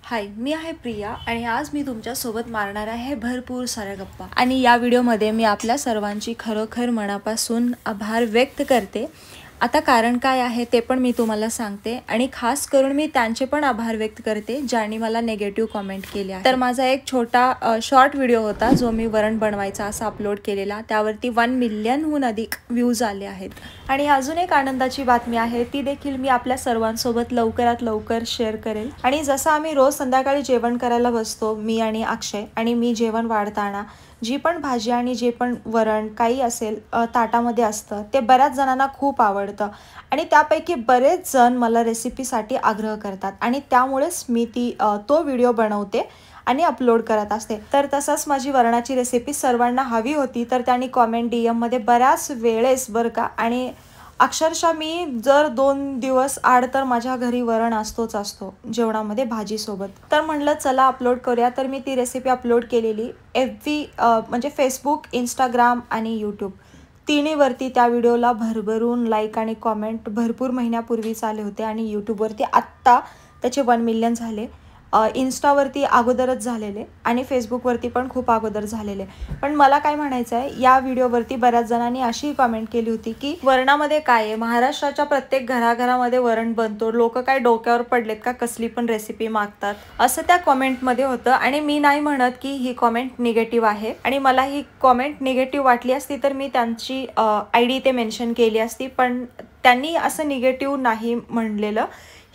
हाय, मी आहे प्रिया आणि आज मी तुमच्यासोबत मारणार आहे भरपूर साऱ्या गप्पा. आणि या व्हिडिओमध्ये मी आपल्या सर्वांची खरोखर मनापासून आभार व्यक्त करते. आता कारण काय आहे ते पण मी तुम्हाला सांगते आणि खास करून मी त्यांचे पण आभार व्यक्त करते ज्यांनी मला नेगेटिव्ह कमेंट केले आहे. तर माझा एक छोटा शॉर्ट व्हिडिओ होता जो मी वरण बनवायचा असा अपलोड केलेला, त्यावरती 1 मिलियनहून अधिक व्ह्यूज आले आहेत. आणि अजून एक आनंदाची बातमी आहे, ती देखील मी आपल्या सर्वांसोबत लवकरात लवकर शेअर करेल. आणि जसं आम्ही रोज संध्याकाळी जेवण करायला बसतो, मी आणि अक्षय, आणि मी जेवण वाढताना जी पण भाजी आणि जे पण वरण काही असेल ताटामध्ये असतं ते बऱ्याच जणांना खूप आवडतं आणि त्यापैकी बरेच जण मला रेसिपीसाठी आग्रह करतात आणि त्यामुळेच मी तो व्हिडिओ बनवते आणि अपलोड करत असते. तर तसंच माझी वरणाची रेसिपी सर्वांना हवी होती, तर त्यांनी कॉमेंट DM-मध्ये बऱ्याच वेळेस बरं का, आणि अक्षरशः मी जर 2 दिवस आड तर माझ्या घरी वरण असतो जेवणामध्ये भाजीसोबत. तर म्हणलं चला अपलोड करूया. तर मी ती रेसिपी अपलोड केलेली म्हणजे फेसबुक, इंस्टाग्राम आणि यूट्यूब तिन्हीवरती त्या व्हिडिओला भरभरून लाईक आणि कॉमेंट भरपूर महिन्यापूर्वीच आले होते आणि यूट्यूबवरती आत्ता त्याचे 1 मिलियन झाले. इन्स्टावरती अगोदरच झालेले आणि फेसबुकवरती पण खूप अगोदर झालेले. पण मला काय म्हणायचं आहे, या व्हिडिओवरती बऱ्याच जणांनी अशी कमेंट केली होती की वरणामध्ये काय आहे, महाराष्ट्राच्या प्रत्येक घराघरामध्ये वरण बनतो, लोक काय डोक्यावर पडलेत का, कसली पण रेसिपी मागतात, असं त्या कॉमेंटमध्ये होतं. आणि मी नाही म्हणत की ही कॉमेंट निगेटिव्ह आहे आणि मला ही कॉमेंट निगेटिव्ह वाटली असती तर मी त्यांची ID ते मेन्शन केली असती, पण त्यांनी असं निगेटिव्ह नाही म्हणलेलं.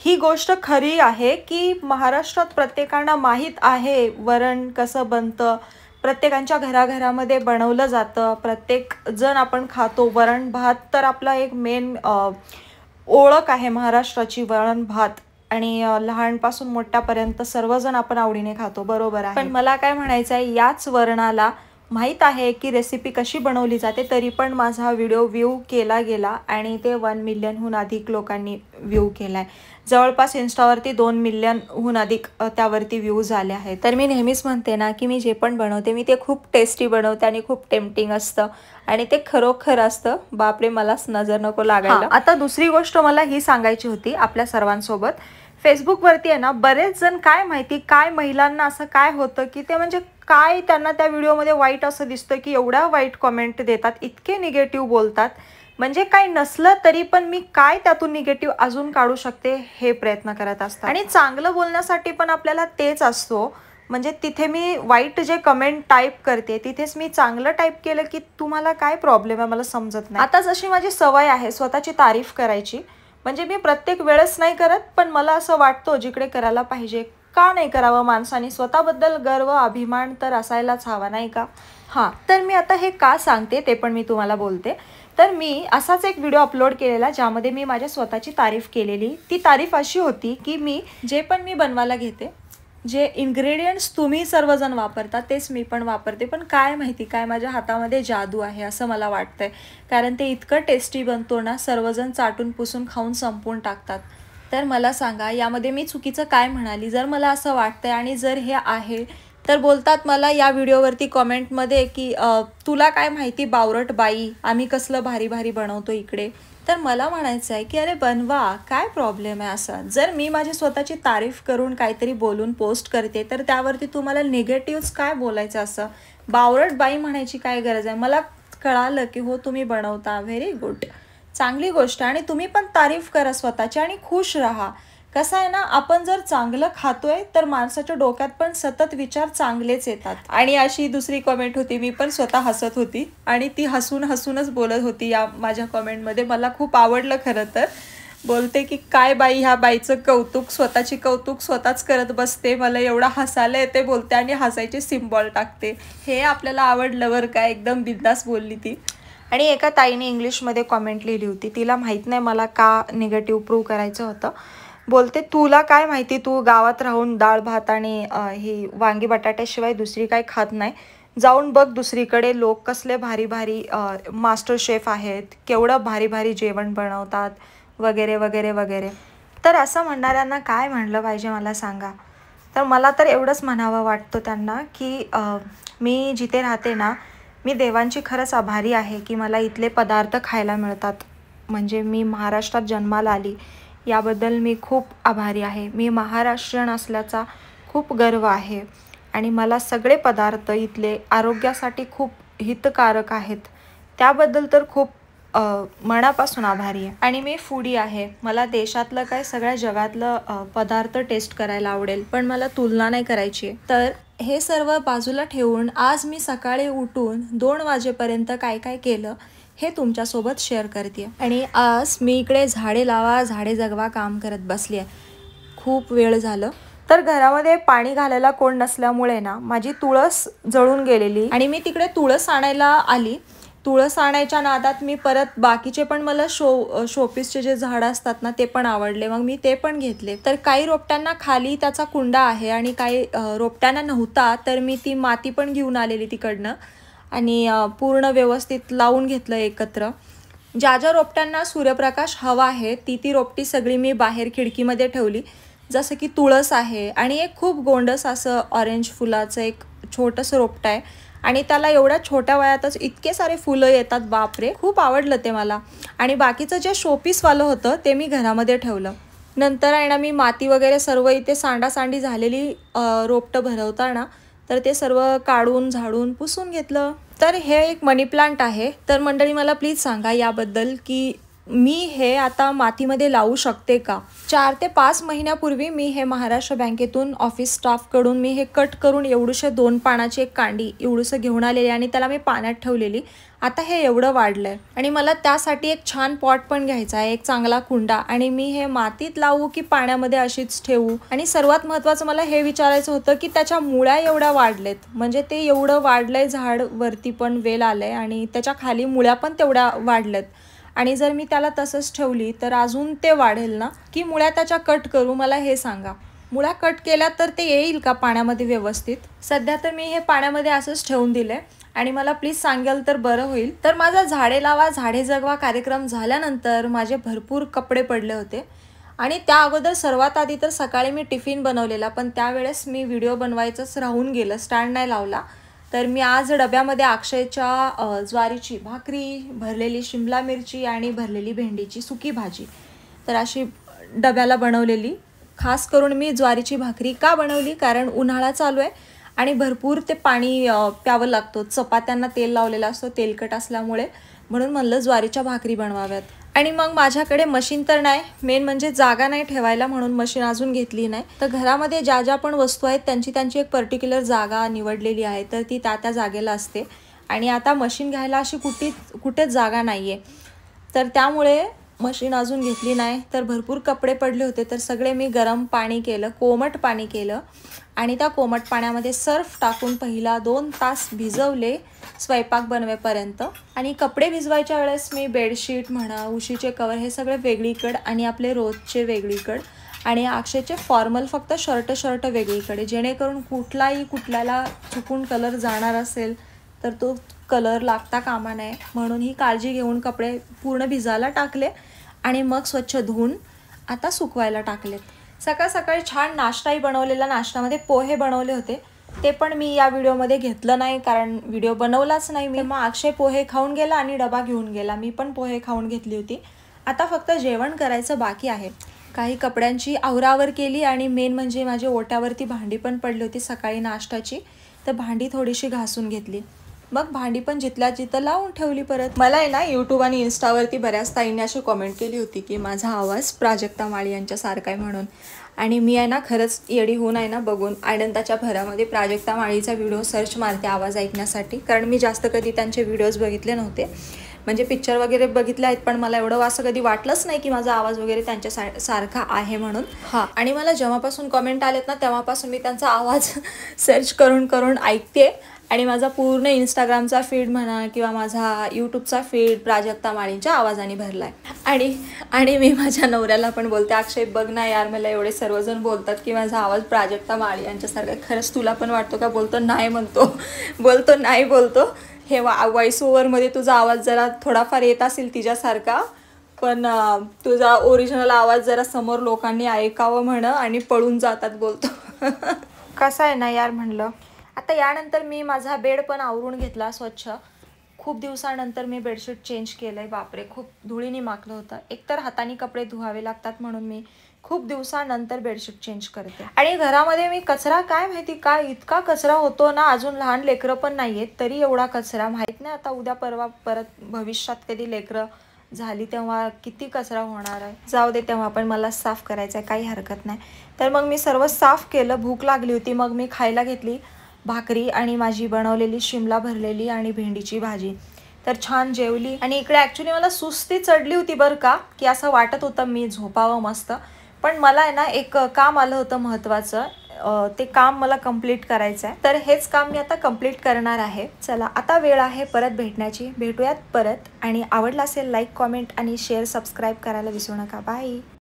ही गोष्ट खरी आहे की महाराष्ट्रात प्रत्येकांना माहीत आहे वरण कसं बनतं, प्रत्येकांच्या घराघरामध्ये बनवलं जातं, प्रत्येक जण आपण खातो. वरण भात तर आपला एक मेन ओळख आहे महाराष्ट्राची, वरण भात. आणि लहानपासून मोठ्यापर्यंत सर्वजण आपण आवडीने खातो, बरोबर आहे. पण मला काय म्हणायचं आहे, याच वरणाला माहीत आहे की रेसिपी कशी बनवली जाते, तरी पण माझा व्हिडिओ व्ह्यू केला गेला आणि ते 1 मिलियनहून अधिक लोकांनी व्ह्यू केला आहे. जवळपास इन्स्टावरती 2 मिलियनहून अधिक त्यावरती व्ह्यूज आले आहेत. तर मी नेहमीच म्हणते ना की मी जे पण बनवते मी ते खूप टेस्टी बनवते आणि खूप टेम्पटिंग असतं आणि ते खरोखर असतं. बापरे, मलाच नजर नको लागायला. आता दुसरी गोष्ट मला ही सांगायची होती आपल्या सर्वांसोबत. फेसबुकवरती आहे ना बरेच जण, काय माहिती काय महिलांना असं काय होतं की ते म्हणजे काय त्यांना त्या व्हिडिओमध्ये वाईट असं दिसतं की एवढ्या वाईट कमेंट देतात, इतके निगेटिव्ह बोलतात. म्हणजे काही नसलं तरी पण मी काय त्यातून निगेटिव्ह अजून काढू शकते हे प्रयत्न करत असतात. आणि चांगलं बोलण्यासाठी पण आपल्याला तेच असतो. म्हणजे तिथे मी वाईट जे कमेंट टाईप करते तिथेच मी चांगलं टाईप केलं की तुम्हाला काय प्रॉब्लेम आहे मला समजत नाही. आता जशी माझी सवय आहे स्वतःची तारीफ करायची, म्हणजे मी प्रत्येक वेळेस नाही करत, पण मला असं वाटतं जिकडे करायला पाहिजे. का नाही करावं, माणसाने स्वतःबद्दल गर्व अभिमान तर असायलाच हवा, नाही का? हां, तर मी आता हे का सांगते ते पण मी तुम्हाला बोलते. तर मी असाच एक व्हिडिओ अपलोड केलेला ज्यामध्ये मी माझ्या स्वतःची तारीफ केलेली. ती तारीफ अशी होती की मी जे पण मी बनवायला घेते, जे इन्ग्रेडियंट्स तुम्ही सर्वजण वापरता तेच मी पण वापरते. पण काय माहिती काय माझ्या हातामध्ये जादू आहे असं मला वाटतंय, कारण ते इतकं टेस्टी बनतो ना, सर्वजण चाटून पुसून खाऊन संपवून टाकतात. तर मला सांगा यामध्ये मी चुकीचं काय म्हणाली? जर मला असं वाटतंय आणि जर हे आहे तर बोलतात मला या व्हिडिओवरती कॉमेंटमध्ये की तुला काय माहिती बावरट बाई, आम्ही कसलं भारी भारी बनवतो इकडे. तर मला म्हणायचं आहे की अरे बनवा, काय प्रॉब्लेम आहे असा. जर मी माझी स्वतःची तारीफ करून काहीतरी बोलून पोस्ट करते तर त्यावरती तुम्हाला निगेटिव्हच काय बोलायचं, असं बावरट बाई म्हणायची काय गरज आहे? मला कळालं की हो तुम्ही बनवता, व्हेरी गुड, चांगली गोष्ट. आणि तुम्ही पण तारीफ करा स्वतःची आणि खुश राहा. कसं आहे ना, आपण जर चांगलं खातोय तर माणसाच्या डोक्यात पण सतत विचार चांगलेच येतात. आणि अशी दुसरी कमेंट होती, मी पण स्वतः हसत होती आणि ती हसूनच बोलत होती या माझ्या कमेंटमध्ये. मला खूप आवडलं खरं तर. बोलते की काय बाई, ह्या बाईचं कौतुक, स्वतःची कौतुक स्वतःच करत बसते, मला एवढा हसायला येते बोलते आणि हसायचे सिम्बॉल टाकते. हे आपल्याला आवडलं बरं का, एकदम बिंदास बोलली ती. आणि एका ताईने इंग्लिशमध्ये कॉमेंट लिहिली होती, तिला माहीत नाही मला का निगेटिव्ह प्रूव्ह करायचं होतं. बोलते तुला काय माहिती, तू गावात राहून डाळ भात आणि ही वांगी बटाट्याशिवाय दुसरी काही खात नाही, जाऊन बघ दुसरीकडे लोक कसले भारी भारी मास्टर शेफ आहेत, केवढं भारी भारी जेवण बनवतात वगैरे वगैरे वगैरे. तर असं म्हणणाऱ्यांना काय म्हणलं पाहिजे मला सांगा? तर मला तर एवढंच म्हणावं वाटतं त्यांना की मी जिथे राहते ना, मी देवांची खरंच आभारी आहे की मला इथले पदार्थ खायला मिळतात. म्हणजे मी महाराष्ट्रात जन्माला आली याबद्दल मी खूप आभारी आहे. मी महाराष्ट्रीयन असल्याचा खूप गर्व आहे आणि मला सगळे पदार्थ इथले आरोग्यासाठी खूप हितकारक आहेत. त्याबद्दल तर खूप मनापासून आभारी आहे. आणि मी फूडी आहे. मला देशातलं काय सगळ्या जगातलं पदार्थ टेस्ट करायला आवडेल, पण मला तुलना नाही करायची आहे. तर हे सर्व बाजूला ठेवून आज मी सकाळी उठून 2 वाजेपर्यंत काय काय केलं हे तुमच्यासोबत शेअर करते. आणि आज मी इकडे झाडे लावा झाडे जगवा काम करत बसली आहे. खूप वेळ झालं. तर घरामध्ये पाणी घालायला कोण नसल्यामुळे ना माझी तुळस जळून गेलेली आणि मी तिकडे तुळस आणायला आली. तुळस आणायच्या नादात मी परत बाकीचे पण मला शोपीसचे जे झाडं असतात ना ते पण आवडले. मग मी ते पण घेतले. तर काही रोपट्यांना खाली त्याचा कुंडा आहे आणि काही रोपट्यांना नव्हता, तर मी ती माती पण घेऊन आलेली तिकडनं आणि पूर्ण व्यवस्थित लावून घेतलं एकत्र. ज्या ज्या रोपट्यांना सूर्यप्रकाश हवा आहे ती रोपटी सगळी मी बाहेर खिडकीमध्ये ठेवली. जसं की तुळस आहे आणि एक खूप गोंडस असं ऑरेंज फुलाचं एक छोटंसं रोपटं आहे आणि त्याला एवढ्या छोट्या वयातच इतके सारे फुलं येतात, बापरे, खूप आवडलं ते मला. आणि बाकीचं जे शोपीसवालं होतं ते मी घरामध्ये ठेवलं. नंतर आहे ना मी माती वगैरे सर्व इथे सांडासांडी झालेली रोपटं भरवताना तर ते सर्व काढून झाडून पुसून घेतलं. तर हे एक मनी प्लांट आहे. तर मंडळी मला प्लीज सांगा याबद्दल की मी हे आता मातीमध्ये लावू शकते का? 4 ते 5 महिन्यापूर्वी मी हे महाराष्ट्र बँकेतून ऑफिस स्टाफकडून मी हे कट करून एवढूशे 2 पानाची एक कांडी एवढंसं घेऊन आलेली आणि त्याला मी पाण्यात ठेवलेली. आता हे एवढं वाढलंय आणि मला त्यासाठी एक छान पॉट पण घ्यायचा आहे, एक चांगला कुंडा. आणि मी हे मातीत लावू की पाण्यामध्ये अशीच ठेवू? आणि सर्वात महत्त्वाचं मला हे विचारायचं होतं की त्याच्या मुळ्या एवढ्या वाढलेत, म्हणजे ते एवढं वाढलंय, झाड वरती पण वेल आलंय आणि त्याच्या खाली मुळ्या पण तेवढ्या वाढल्यात. आणि जर मी त्याला तसंच ठेवली तर अजून ते वाढेल ना, की मुळ्या त्याच्या कट करू? मला हे सांगा. मुळ्या कट केल्या तर ते येईल का पाण्यामध्ये व्यवस्थित? सध्या तर मी हे पाण्यामध्ये असंच ठेवून दिले आणि मला प्लीज सांगाल तर बरं होईल. तर माझा झाडे लावा झाडे जगवा कार्यक्रम झाल्यानंतर माझे भरपूर कपडे पडले होते आणि त्या अगोदर सर्वात आधी तर सकाळी मी टिफिन बनवलेला, पण त्यावेळेस मी व्हिडिओ बनवायचंच राहून गेलं, स्टँड नाही लावला. तर मी आज डब्यामध्ये अक्षयच्या ज्वारीची भाकरी, भरलेली शिमला मिरची आणि भरलेली भेंडीची सुकी भाजी तर अशी डब्याला बनवलेली. खास करून मी ज्वारीची भाकरी का बनवली, कारण उन्हाळा चालू आहे आणि भरपूर ते पाणी प्यावं लागतं. चपात्यांना तेल लावलेलं असतं, तेलकट असल्यामुळे, म्हणून म्हणलं ज्वारीच्या भाकरी बनवाव्यात. आणि मग माझ्याकडे मशीन तर नाही, मेन म्हणजे जागा नाही ठेवायला, म्हणून मशीन अजून घेतली नाही. तर घरामध्ये ज्या ज्या पण वस्तू आहेत त्यांची एक पर्टिक्युलर जागा निवडलेली आहे, तर ती त्या जागेला असते. आणि आता मशीन घ्यायला अशी कुठेच जागा नाही आहे, तर त्यामुळे मशीन अजून घेतली नाही. तर भरपूर कपडे पडले होते, तर सगळे मी गरम पाणी केलं, कोमट पाणी केलं आणि त्या कोमट पाण्यामध्ये सर्फ टाकून पहिला 2 तास भिजवले स्वयंपाक बनवेपर्यंत. आणि कपडे भिजवायच्या वेळेस मी बेडशीट म्हणा, उशीचे कवर हे सगळे वेगळीकडे आणि आपले रोजचे वेगळीकडे आणि अक्षयचे फॉर्मल फक्त शर्ट वेगळीकडे, जेणेकरून कुठल्याला चुकून कलर जाणार असेल तर तो कलर लागता कामा नये, म्हणून ही काळजी घेऊन कपडे पूर्ण भिजायला टाकले आणि मग स्वच्छ धुवून आता सुकवायला टाकलेत. सकाळी छान नाश्ताही बनवलेला. नाश्त्यामध्ये पोहे बनवले होते, ते पण मी या व्हिडिओमध्ये घेतलं नाही कारण व्हिडिओ बनवलाच नाही मी. मग अक्षय पोहे खाऊन गेला आणि डबा घेऊन गेला, मी पण पोहे खाऊन घेतली होती. आता फक्त जेवण करायचं बाकी आहे. काही कपड्यांची आवरावर केली आणि मेन म्हणजे माझ्या ओट्यावरती भांडी पण पडली होती सकाळी नाश्त्याची, तर भांडी थोडीशी घासून घेतली. मग भांडी पण जिथल्या जिथं लावून ठेवली परत. मला आहे ना यूट्यूब आणि इन्स्टावरती बऱ्याच ताईंनी अशी कॉमेंट केली होती की माझा आवाज प्राजक्ता माळी यांच्यासारखा आहे म्हणून. आणि मी आहे ना खरंच येडी होऊन आहे ना बघून आनंदाच्या भरामध्ये प्राजक्ता माळीचा व्हिडिओ सर्च मारते आवाज ऐकण्यासाठी, कारण मी जास्त कधी त्यांचे व्हिडिओज बघितले नव्हते. म्हणजे पिक्चर वगैरे बघितले आहेत, पण मला एवढं असं कधी वाटलंच नाही की माझा आवाज वगैरे त्यांच्या सारखा आहे म्हणून. हां, आणि मला जेव्हापासून कॉमेंट आलेत ना तेव्हापासून मी त्यांचा आवाज सर्च करून ऐकते आणि माझा पूर्ण इंस्टाग्रामचा फीड म्हणा किंवा माझा यूट्यूबचा फीड प्राजक्ता माळींच्या आवाजाने भरला आहे. आणि मी माझ्या नवऱ्याला पण बोलते, अक्षय बघ ना यार, मला एवढे सर्वजण बोलतात की माझा आवाज प्राजक्ता माळी यांच्यासारखा, खरंच तुला पण वाटतो का? बोलतो नाही बोलतो हे व्हॉइस ओव्हरमध्ये तुझा आवाज जरा थोडाफार येत असेल तिच्यासारखा, पण तुझा ओरिजिनल आवाज जरा समोर लोकांनी ऐकावं म्हण आणि पळून जातात बोलतो. कसा आहे ना यार म्हणलं. आता यानंतर मी माझा बेड पण आवरून घेतला स्वच्छ. खूप दिवसानंतर मी बेडशीट चेंज केलं आहे. बापरे, खूप धुळीने माखलं होतं. एकतर हाताने कपडे धुवावे लागतात म्हणून मी खूप दिवसानंतर बेडशीट चेंज करते. आणि घरामध्ये मी कचरा काय माहिती काय इतका कचरा होतो ना, अजून लहान लेकरं पण नाही आहेत तरी एवढा कचरा. माहीत नाही आता उद्या परवा परत भविष्यात कधी लेकरं झाली तेव्हा किती कचरा होणार आहे. जाऊ दे, तेव्हा पण मला साफ करायचं आहे, काही हरकत नाही. तर मग मी सर्व साफ केलं. भूक लागली होती, मग मी खायला घेतली भाकरी आणि माझी बनवलेली शिमला भरलेली आणि भेंडीची भाजी. तर छान जेवली. आणि इकडे ॲक्च्युली मला सुस्ती चढली होती बरं का, की असं वाटत होतं मी झोपावं मस्त. पण मला आहे ना एक काम आलं होतं महत्त्वाचं. ते काम मला कंप्लीट करायचं आहे. तर हेच काम मी आता कंप्लीट करणार आहे. चला आता वेळ आहे परत भेटण्याची. भेटूयात परत. आणि आवडला असेल लाईक, कॉमेंट आणि शेअर, सबस्क्राईब करायला विसरू नका. बाय.